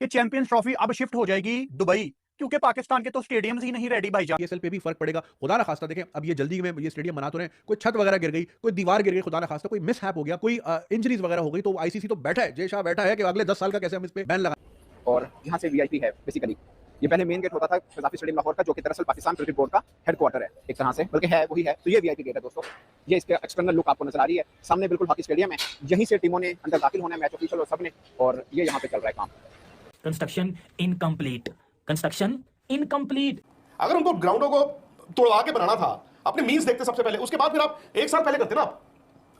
कि champions trophy अब shift हो जाएगी दुबई, क्योंकि पाकिस्तान के तो स्टेडियम्स ही नहीं रेडी भाईजान। पीएसएल पे भी फर्क पड़ेगा। खुदा ना खास्ता देखें, अब ये जल्दी में ये स्टेडियम बना तो रहे हैं, कोई छत वगैरह गिर गई, कोई दीवार गिर गई, खुदा ना खास्ता कोई मिस हैप हो गया, कोई इंजरीज वगैरह हो गई, तो आईसीसी तो बैठा है, जय शाह बैठा है कि अगले 10 साल का कैसे हम इस पे बैन लगा। और यहाँ से वीआईपी है बेसिकली। ये पहले मेन गेट होता था कज़ाफ़ी स्टेडियम लाहौर का, जो कि दरअसल पाकिस्तान क्रिकेट बोर्ड का हेडक्वार्टर है एक तरह से, बल्कि है वही है। तो ये वीआईपी गेट है दोस्तों, ये इसके एक्सटर्नल लुक आपको नजर आ रही है। सामने बिल्कुल हॉकी स्टेडियम है, यहीं से टीमों ने अंदर दाखिल होना है, मैच ऑफिशियल और सबने, और ये यहाँ पे चल रहा है काम। Construction incomplete, construction incomplete. अगर उनको ग्राउंडों को तोड़वा के बनाना था, अपने मींस देखते सबसे पहले, उसके बाद फिर आप एक साल पहले करते ना।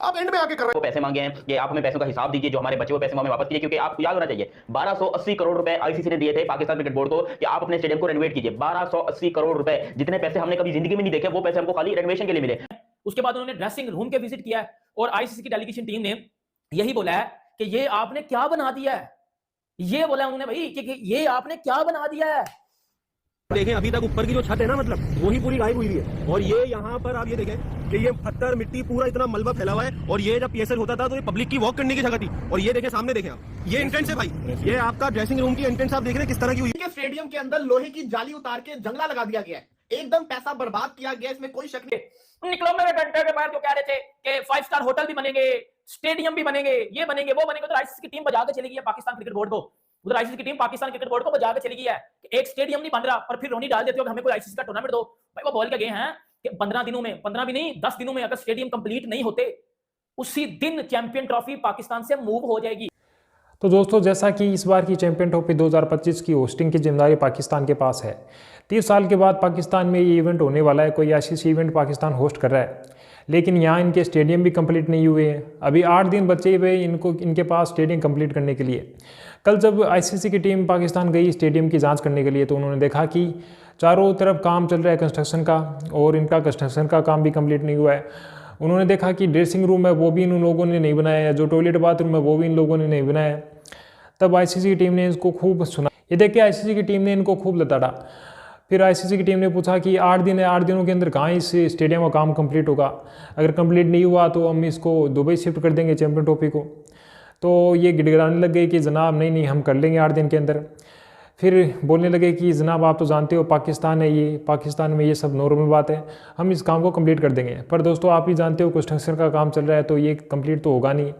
आप एंड में आके कर रहे हैं। पैसे मांगे हैं कि आप हमें पैसों का हिसाब दीजिए, जो हमारे बचे हुए पैसे हमें वापस कीजिए, क्योंकि आपको याद होना चाहिए 1280 करोड़ रुपए आईसीसी ने दिए थे पाकिस्तान क्रिकेट बोर्ड को कि आप अपने स्टेडियम को रेनोवेट कीजिए। 1280 करोड़ रुपए, जितने पैसे हमने कभी जिंदगी में नहीं देखे, वो पैसे हमको खाली रेनोवेशन के लिए मिले। उसके बाद उन्होंने ड्रेसिंग रूम के विजिट किया है और आईसीसी की डेलीगेशन टीम ने यही बोला है कि ये आपने क्या बना दिया है। ये बोला उन्होंने भाई कि ये आपने क्या बना दिया है। देखें अभी तक ऊपर की जो छत है ना, मतलब वही पूरी गायब हुई है। और ये यहाँ पर आप ये देखें कि ये पत्थर मिट्टी पूरा इतना मलबा फैला हुआ है। और ये जब पीएसएल होता था तो ये पब्लिक की वॉक करने की जगह थी। और ये देखें सामने देखें आप, ये एंट्रेंस है भाई, ये आपका ड्रेसिंग रूम की एंट्रेंस आप देख रहे हैं किस तरह की हुई है। स्टेडियम के अंदर लोहे की जाली उतार के जंगला लगा दिया गया है, एकदम पैसा बर्बाद किया गया, इसमें कोई शक नहीं। निकलो मेरे घंटे के बाद जो कह रहे थे कि 5 स्टार होटल भी बनेंगे, स्टेडियम भी बनेंगे, ये बनेंगे वो बनेंगे, तो आईसीसी की टीम बजा के चली गई है पाकिस्तान क्रिकेट बोर्ड को। उधर आईसीसी की टीम पाकिस्तान क्रिकेट बोर्ड को बजा के चली गई है कि एक स्टेडियम नहीं बन रहा, और फिर रोनी डाल देते हो कि हमें कोई आईसीसी का टूर्नामेंट दो। भाई वो बोल के गए हैं कि 15 दिनों में, 15 भी नहीं 10 दिनों में अगर स्टेडियम कंप्लीट नहीं होते, उसी दिन चैंपियन ट्रॉफी पाकिस्तान से मूव हो जाएगी। तो दोस्तों, जैसा कि इस बार की चैंपियन ट्रॉफी 2025 की होस्टिंग की जिम्मेदारी पाकिस्तान के पास है। 30 साल के बाद पाकिस्तान में ये इवेंट होने वाला है, कोई आईसीसी इवेंट पाकिस्तान होस्ट कर रहा है, लेकिन यहाँ इनके स्टेडियम भी कंप्लीट नहीं हुए हैं। अभी 8 दिन बचे हुए इनके पास स्टेडियम कंप्लीट करने के लिए। कल जब आईसीसी की टीम पाकिस्तान गई स्टेडियम की जांच करने के लिए, तो उन्होंने देखा कि चारों तरफ काम चल रहा है कंस्ट्रक्शन का, और इनका कंस्ट्रक्शन का काम भी कंप्लीट नहीं हुआ है। उन्होंने देखा कि ड्रेसिंग रूम है वो भी इन लोगों ने नहीं बनाया है, जो टॉयलेट बाथरूम है वो भी इन लोगों ने नहीं बनाया है। तब आईसीसी की टीम ने इसको खूब सुना। ये देख के आईसीसी की टीम ने इनको खूब लताड़ा। फिर आईसीसी की टीम ने पूछा कि 8 दिन है, 8 दिनों के अंदर कहाँ इस स्टेडियम का काम कंप्लीट होगा। अगर कंप्लीट नहीं हुआ तो हम इसको दुबई शिफ्ट कर देंगे चैंपियन ट्रॉफी को। तो ये गिड़गिड़ाने लग गए कि जनाब नहीं हम कर लेंगे 8 दिन के अंदर। फिर बोलने लगे कि जनाब आप तो जानते हो पाकिस्तान है, ये पाकिस्तान में ये सब नॉर्मल बात है, हम इस काम को कंप्लीट कर देंगे। पर दोस्तों आप भी जानते हो कंस्ट्रक्शन का काम चल रहा है, तो ये कंप्लीट तो होगा नहीं।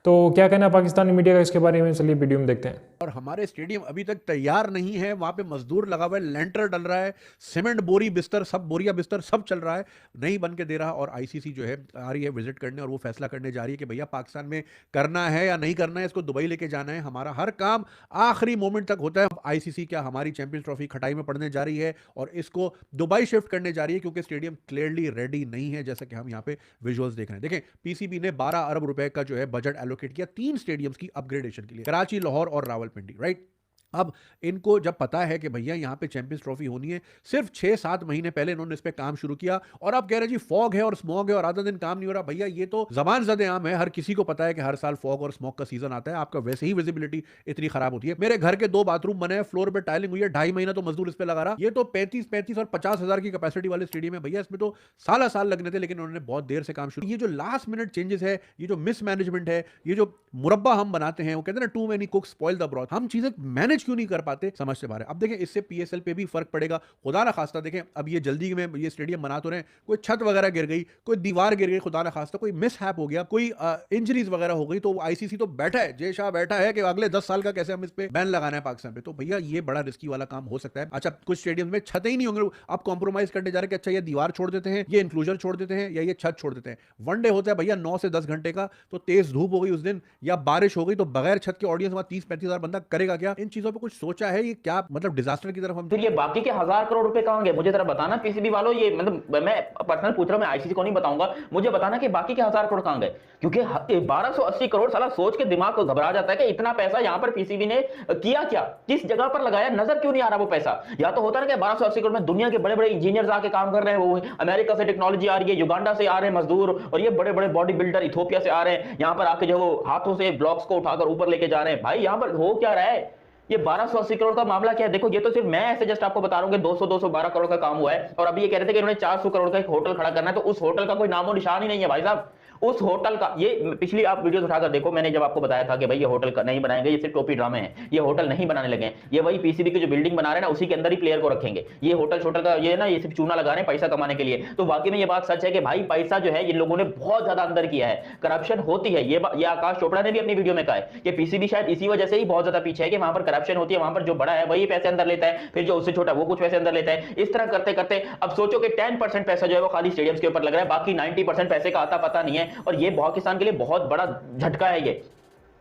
तो क्या कहना है पाकिस्तानी मीडिया का इसके बारे में, चलिए वीडियो में देखते हैं। और हमारे स्टेडियम अभी तक तैयार नहीं है, वहाँ पे मजदूर लगा हुआ है, लेंटर डल रहा है, सीमेंट बोरी बिस्तर सब, बोरिया बिस्तर सब चल रहा है, नहीं बन के दे रहा। और आईसीसी जो है आ रही है विजिट करने, और वो फैसला करने जा रही है कि भैया पाकिस्तान में करना है या नहीं करना है, इसको दुबई लेके जाना है। हमारा हर काम आखिरी मोमेंट तक होता है। आईसीसी क्या हमारी चैंपियंस ट्रॉफी खटाई में पड़ने जा रही है और इसको दुबई शिफ्ट करने जा रही है, क्योंकि स्टेडियम क्लियरली रेडी नहीं है, जैसा कि हम यहाँ पे विजुअल्स देख रहे हैं। देखें पीसीबी ने 12 अरब रुपए का जो है बजट एलोकेट किया 3 स्टेडियम्स की अपग्रेडेशन के लिए, कराची, लाहौर और रावलपिंडी, राइट। अब इनको जब पता है कि भैया यहाँ पे चैंपियंस ट्रॉफी होनी है, सिर्फ 6-7 महीने पहले इन्होंने इस पे काम शुरू किया, और अब कह रहे जी फॉग है और स्मॉग है और आधा दिन काम नहीं हो रहा। भैया ये तो ज़बान ज़दे आम है, हर किसी को पता है कि हर साल फॉग और स्मॉग का सीजन आता है, आपका वैसे ही विजिबिलिटी इतनी खराब होती है। मेरे घर के 2 बाथरूम बने हैं, फ्लोर पे टाइलिंग हुई है, 2.5 महीना तो मजदूर इस पे लगा रहा। ये तो 35 और 50 हजार की कैपेसिटी वाले स्टेडियम है भैया, इसमें तो साल लगने थे, लेकिन उन्होंने बहुत देर से काम शुरू। ये जो लास्ट मिनट चेंजेस है, ये जो मिसमैनेजमेंट है, ये जो मुरब्बा हम बनाते हैं, वो कहते हैं ना too many cooks spoil the broth, हम चीजें मैनेज क्यों नहीं कर पाते, समझ से बाहर है। अब देखें इससे पीएसएल पे भी फर्क पड़ेगा। खुदा ना खास्ता देखें, अब ये जल्दी में ये स्टेडियम बना तो रहे हैं, कोई छत वगैरह गिर गई, कोई दीवार गिर गई, खुदा ना खास्ता कोई मिस हैप हो गया, कोई इंजरीज वगैरह हो गई, तो आईसीसी तो बैठा है, जय शाह बैठा है कि अगले 10 साल का कैसे हम इस पे बैन लगाना है पाकिस्तान पे। तो भैया ये बड़ा रिस्की वाला काम हो सकता है। अच्छा कुछ स्टेडियम में छतें ही नहीं होंगे, आप कॉम्प्रोमाइज करने जा रहे हैं कि अच्छा ये दीवार छोड़ देते हैं, ये इंक्लूजर छोड़ देते हैं, या ये छत छोड़ देते हैं। वनडे होता है भैया 9 से 10 घंटे का, तो तेज धूप हो गई उस दिन या बारिश हो गई, तो बगैर छत के ऑडियंस वहां 30-35 हजार बंदा करेगा क्या? इन चीजों पर कुछ सोचा है? ये क्या मतलब डिजास्टर की तरफ हम फिर ये बाकी के 1000 करोड़ रुपए कहां गए? मुझे जरा बताना पीसीबी वालों, ये मतलब मैं पर्सनल पूछ रहा हूं, मैं आईसीसी को नहीं बताऊंगा, मुझे बताना कि बाकी के 1000 करोड़ कहां गए, क्योंकि 1280 करोड़ साला सोच के दिमाग को घबरा जाता है कि इतना पैसा यहां पर पीसीबी ने किया क्या, किस जगह पर लगाया, नजर क्यों नहीं आ रहा वो पैसा। या तो होता है ना कि 1280 करोड़ में दुनिया के बड़े बड़े इंजीनियर्स आके काम कर रहे हैं, वो अमेरिका से टेक्नोलॉजी आ रही है, युगांडा से आ रहे हैं मजदूर, और ये बड़े बड़े बॉडी बिल्डर इथियोपिया से आ रहे हैं, यहां पर आके जो वो हाथों से ब्लॉक्स को उठाकर ऊपर लेके जा रहे हैं। भाई यहां पर हो क्या रहा है? ये 1280 करोड़ का मामला क्या है? देखो ये तो सिर्फ मैं ऐसे जस्ट आपको बता रहा हूं कि 212 करोड़ का काम हुआ है, और अभी ये कह रहे थे कि इन्होंने 400 करोड़ का एक होटल खड़ा करना है, तो उस होटल का कोई नामो निशान ही नहीं है भाई साहब। उस होटल का, ये पिछली आप वीडियो उठाकर देखो, मैंने जब आपको बताया था कि भाई ये होटल नहीं बनाएंगे, ये सिर्फ टोपी ड्रामे हैं, ये होटल नहीं बनाने लगे हैं, ये वही पीसीबी की जो बिल्डिंग बना रहे हैं ना उसी के अंदर ही प्लेयर को रखेंगे, ये होटल छोटल का ये ना ये सिर्फ चूना लगा रहे हैं पैसा कमाने के लिए। तो वाकई में ये बात सच है कि भाई पैसा जो है इन लोगों ने बहुत ज्यादा अंदर किया है, करप्शन होती है, ये आकाश चोपड़ा ने भी अपनी वीडियो में कहा है कि पीसीबी शायद इसी वजह से ही बहुत ज्यादा पीछे है कि वहां पर करप्शन होती है, वहां पर जो बड़ा है वही पैसे अंदर लेता है, फिर जो उससे छोटा वो कुछ पैसे अंदर लेता है, इस तरह करते करते अब सोचो कि 10% पैसा जो है वो खाली स्टेडियम्स के ऊपर लग रहा है, बाकी 90% पैसे का आता पता नहीं है। और ये पाकिस्तान के लिए बहुत बड़ा झटका है,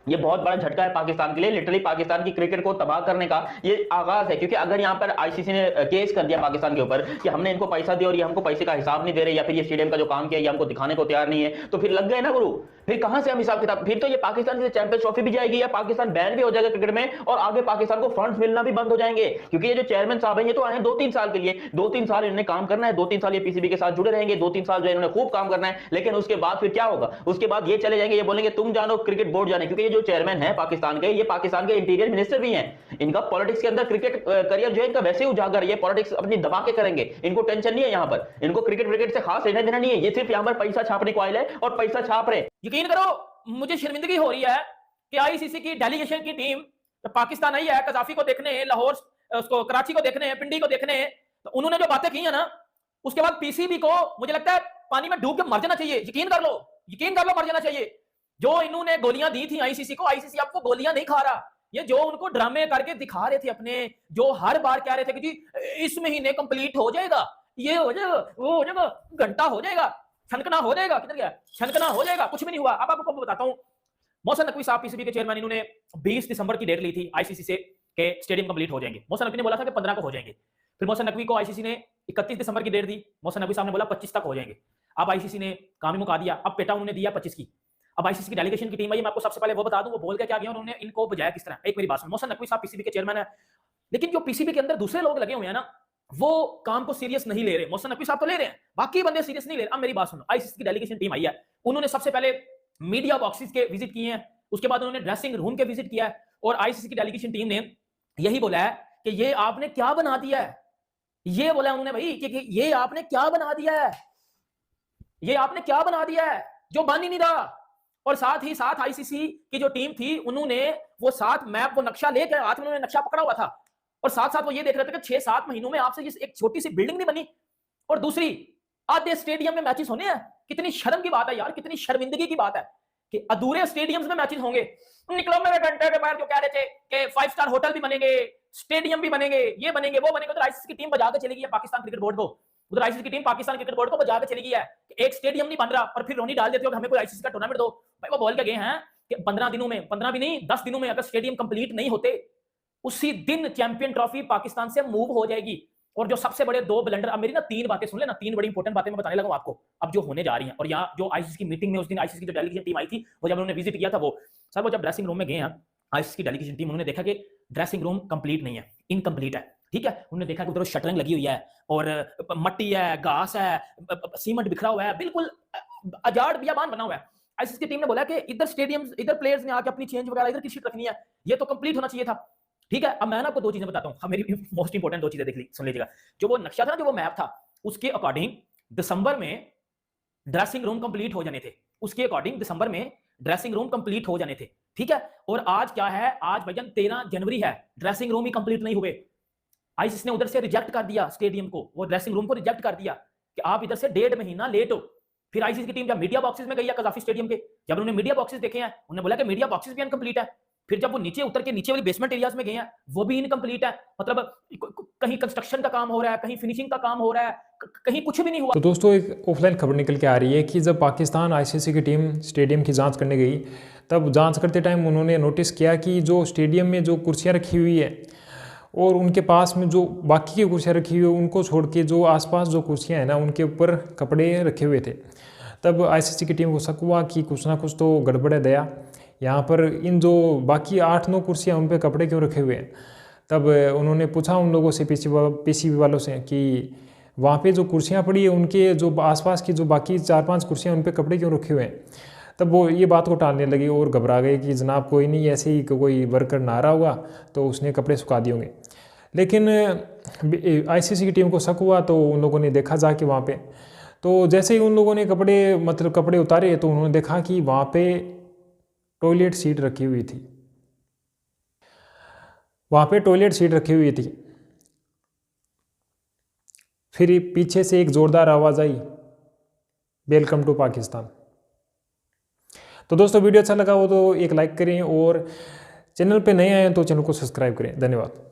ये बहुत बड़ा झटका है पाकिस्तान के लिए, लिटरली पाकिस्तान की क्रिकेट को तबाह करने का ये आगाज है। क्योंकि अगर यहां पर आईसीसी ने केस कर दिया पाकिस्तान के ऊपर कि हमने इनको पैसा दिया और ये हमको पैसे का हिसाब नहीं दे रहे, या फिर ये स्टेडियम का जो काम किया ये हमको दिखाने को तैयार नहीं है, तो फिर लग गए ना गुरु, फिर कहां से हम हिसाब किताब, फिर तो ये पाकिस्तान की चैंपियंस ट्रॉफी भी जाएगी या पाकिस्तान बैन भी हो जाएगा क्रिकेट में, और आगे पाकिस्तान को फंड्स मिलना भी बंद हो जाएंगे। क्योंकि ये जो चेयरमैन साहब हैं ये तो आए हैं 2-3 साल के लिए, 2-3 साल इन्होंने काम करना है, 2-3 साल ये पीसीबी के साथ जुड़े रहेंगे, 2-3 साल जो इन्होंने खूब काम करना है, लेकिन उसके बाद फिर क्या होगा, उसके बाद ये चले जाएंगे, ये बोलेंगे तुम जानो क्रिकेट बोर्ड जाने। क्योंकि ये जो चेयरमैन है पाकिस्तान के, ये पाकिस्तान के इंटीरियर मिनिस्टर भी हैं, इनका पॉलिटिक्स के अंदर क्रिकेट करियर जो है इनका वैसे ही उजागर, ये पॉलिटिक्स अपनी दबा के करेंगे, इनको टेंशन नहीं है, यहां पर इनको क्रिकेट से खास लेना देना नहीं है, ये सिर्फ यहां पर पैसा छापने को आए हैं और पैसा छाप रहे। यकीन करो मुझे शर्मिंदगी हो रही है कि आईसीसी की डेलीगेशन की टीम पाकिस्तान आई है कजाफी को देखने, लाहौर उसको कराची को देखने, पिंडी को देखने, तो उन्होंने जो बातें की है ना, उसके बाद पीसीबी को मुझे लगता है पानी में डूब के मर जाना चाहिए। यकीन कर लो मर जाना चाहिए। जो इन्होंने गोलियां दी थी आईसीसी को, आईसीसी आपको गोलियां नहीं खा रहा, ये जो उनको ड्रामे करके दिखा रहे थे अपने, जो हर बार कह रहे थे कि जी इस महीने कंप्लीट हो जाएगा, ये हो जाएगा, वो हो जाएगा, घंटा हो जाएगा, छनकना हो जाएगा, किधर गया छनकना हो जाएगा, कुछ भी नहीं हुआ। अब आपको बताता हूं, मोहसिन नकवी साहब पीसीबी के चेयरमैन, इन्होंने 20 दिसंबर की डेट ली थी आईसीसी से कि स्टेडियम कंप्लीट हो जाएंगे। मोहसिन नकवी ने बोला था कि 15 को हो जाएंगे, फिर मोहसिन नकवी को आईसीसी ने 31 दिसंबर की डेट दी, मोहसिन नकवी साहब ने बोला 25 तक हो जाएंगे। अब आईसीसी ने काम ही मुका दिया, अब पेटा उन्होंने दिया 25 की। अब आईसीसी की डेलीगेशन की टीम आई, मैं आपको सबसे पहले वो बता दूं वो बोल के क्या गया, उन्होंने इनको बजाया किस तरह। एक मेरी बात सुनो, मोहसिन नकवी साहब पीसीबी के चेयरमैन है, लेकिन जो पीसीबी के अंदर दूसरे लोग लगे हुए हैं ना, वो काम को सीरियस नहीं ले रहे। मोहसिन नकवी साहब तो ले रहे हैं, बाकी बंदे सीरियस नहीं ले रहे। अब मेरी बात सुनो, आईसीसी की डेलीगेशन टीम आई है, उन्होंने सबसे पहले मीडिया बॉक्सेस के विजिट किए हैं, उसके बाद उन्होंने ड्रेसिंग रूम के विजिट किया है, और आईसीसी की डेलीगेशन टीम ने यही बोला है कि ये आपने क्या बना दिया है, ये बोला उन्होंने भाई कि ये आपने क्या बना दिया है, ये आपने क्या बना दिया है जो बन ही नहीं रहा। और साथ ही साथ आईसीसी की जो टीम थी, उन्होंने वो साथ मैप, वो नक्शा लेकर हाथ में उन्होंने नक्शा पकड़ा हुआ था, और साथ साथ वो ये देख रहे थे कि 6-7 महीनों में आपसे एक छोटी सी बिल्डिंग नहीं बनी, और दूसरी आधे स्टेडियम में मैचेस होने हैं। कितनी शर्म की बात है यार, कितनी शर्मिंदगी की बात है कि अधूरे स्टेडियम्स में मैचेस होंगे। निकलो मेरे घंटे के बाद जो कह रहे थे कि 5 स्टार होटल भी बनेंगे, स्टेडियम भी बनेंगे, ये बनेंगे, वो बनेंगे, तो आईसीसी की टीम बजा के चली गई है पाकिस्तान क्रिकेट बोर्ड को, उधर आईसीसी की टीम पाकिस्तान क्रिकेट बोर्ड को बजा के चली गई है कि एक स्टेडियम नहीं बन रहा, और फिर रोनी डाल देते हो कि हमें कोई आईसीसी का टूर्नामेंट दो। भाई वो बोल के गए हैं कि 15 दिनों में, 15 भी नहीं 10 दिनों में अगर स्टेडियम कंप्लीट नहीं होते, उसी दिन चैंपियन ट्रॉफी पाकिस्तान से मूव हो जाएगी। और जो सबसे बड़े 2 ब्लंडर, अब मेरी ना 3 बातें सुन लेना, 3 बड़ी इंपॉर्टेंट बातें मैं बताने लगा आपको अब जो होने जा रही हैं। और यहाँ जो आईसीसी की मीटिंग में उस दिन आईसीसी की जो डेलीगेशन टीम आई थी, वो जब उन्होंने विजिट किया था, वो सर वो जब ड्रेसिंग रूम में गए हैं आईसीसी की डेलीगेशन टीम, उन्होंने देखा कि ड्रेसिंग रूम कंप्लीट नहीं है, इनकम्प्लीट है, ठीक है। उन्होंने देखा कि उधर शटरिंग लगी हुई है और मट्टी है, घास है, सीमेंट बिखरा हुआ है, बिल्कुल अजाड़ बियाबान बना हुआ है। आईसीसी की टीम ने बोला कि इधर स्टेडियम, इधर प्लेयर्स ने आके अपनी चेंज वगैरह इधर की शीट रखनी है, ये तो कंप्लीट होना चाहिए था, ठीक है। अब मैं आपको 2 चीजें बताता हूँ, मेरी मोस्ट इंपोर्टेंट 2 चीजें देख ली, सुन लीजिएगा। जो वो नक्शा था, जो वो मैप था, उसके अकॉर्डिंग दिसंबर में ड्रेसिंग रूम कंप्लीट हो जाने थे, उसके अकॉर्डिंग दिसंबर में ड्रेसिंग रूम कंप्लीट हो जाने थे, ठीक है। और आज क्या है, आज भैया 13 जनवरी है, ड्रेसिंग रूम ही कंप्लीट नहीं हुए। आईसीसी ने उधर से रिजेक्ट कर दिया स्टेडियम को, वो ड्रेसिंग रूम को रिजेक्ट कर दिया कि आप इधर से 1.5 महीना लेट हो। फिर आईसीसी की टीम जब मीडिया बॉक्सेस में गई है कजाफी स्टेडियम के, जब उन्होंने मीडिया बॉक्सेस देखे हैं, उन्होंने बोला कि मीडिया बॉक्सेस भी इनकम्प्लीट है। फिर जब वो नीचे उतर के नीचे वाली बेसमेंट एरियाज में गए हैं, वो भी इनकम्प्लीट है, मतलब कहीं कंस्ट्रक्शन का काम हो रहा है, कहीं फिनिशिंग का काम हो रहा है, कहीं कुछ भी नहीं हुआ। तो दोस्तों एक ऑफलाइन खबर निकल के आ रही है कि जब पाकिस्तान आईसीसी की टीम स्टेडियम की जांच करने गई, तब जांच करते टाइम उन्होंने नोटिस किया कि जो स्टेडियम में जो कुर्सियां रखी हुई है और उनके पास में जो बाकी की कुर्सियां रखी हुई है, उनको छोड़ के जो आसपास जो कुर्सियां हैं ना, उनके ऊपर कपड़े रखे हुए थे। तब आईसीसी की टीम को शक हुआ कि कुछ ना कुछ तो गड़बड़ है दया, यहाँ पर इन जो बाकी 8-9 कुर्सियाँ उन पे कपड़े क्यों रखे हुए हैं। तब उन्होंने पूछा उन लोगों से, पीसीबी वालों से, कि वहाँ पे जो कुर्सियाँ पड़ी है उनके जो आसपास की जो बाकी 4-5 कुर्सियाँ उन पे कपड़े क्यों रखे हुए हैं। तब वो ये बात को टालने लगे और घबरा गए कि जनाब कोई नहीं, ऐसे ही कोई वर्कर ना रहा होगा तो उसने कपड़े सुखा दिए होंगे। लेकिन आईसीसी की टीम को शक हुआ तो उन लोगों ने देखा जाके वहाँ पे, तो जैसे ही उन लोगों ने कपड़े उतारे तो उन्होंने देखा कि वहाँ पे टॉयलेट सीट रखी हुई थी। वहाँ पे टॉयलेट सीट रखी हुई थी। फिर पीछे से एक ज़ोरदार आवाज़ आई, वेलकम टू पाकिस्तान। तो दोस्तों वीडियो अच्छा लगा हो तो एक लाइक करें और चैनल पे नए आए हैं तो चैनल को सब्सक्राइब करें। धन्यवाद।